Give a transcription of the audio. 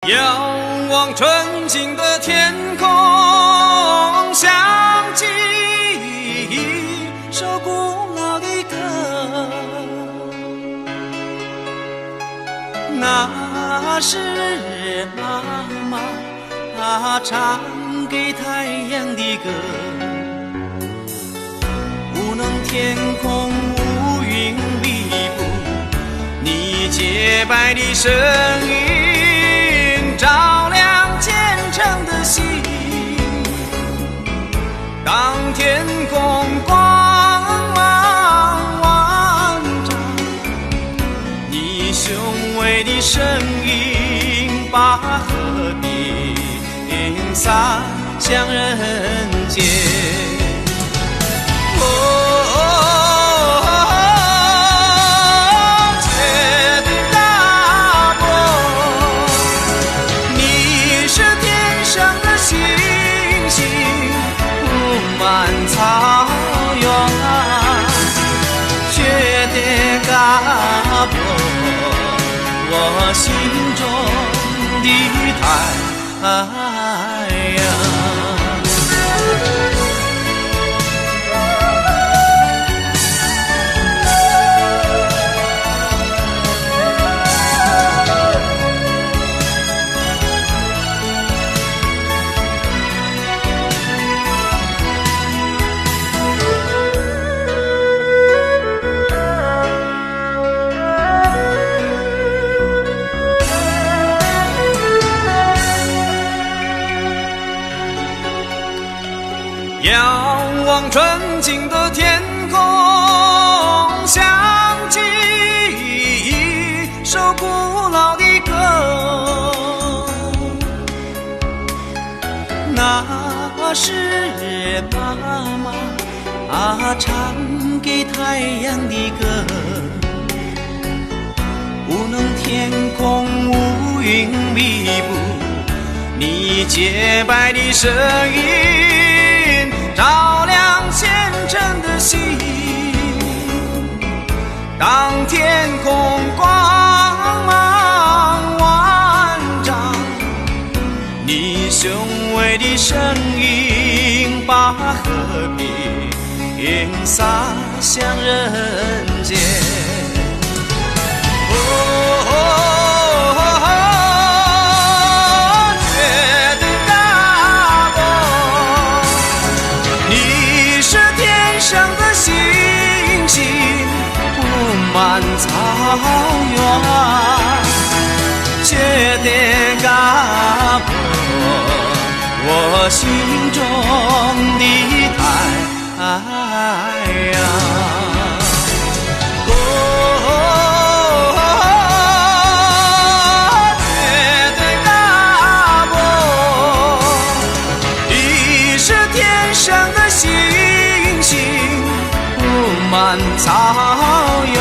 仰望纯净的天空，想起一首古老的歌，那是妈妈唱给太阳的歌。无能天空，乌云密布，你洁白的声音照亮虔诚的心。当天空光芒万丈，你雄伟的声音把和平洒向人间。草原，雪的嘎波，我心中的太阳。仰望纯净的天空，想起一首古老的歌，那是妈妈唱给太阳的歌。无能天空，乌云密布，你洁白的声音照亮虔诚的心。当天空光芒万丈，你雄伟的声音把和平洒向人间。满草原，雪的嘎波，我心中的太阳。雪的嘎波，你是天上的星星，布满草原。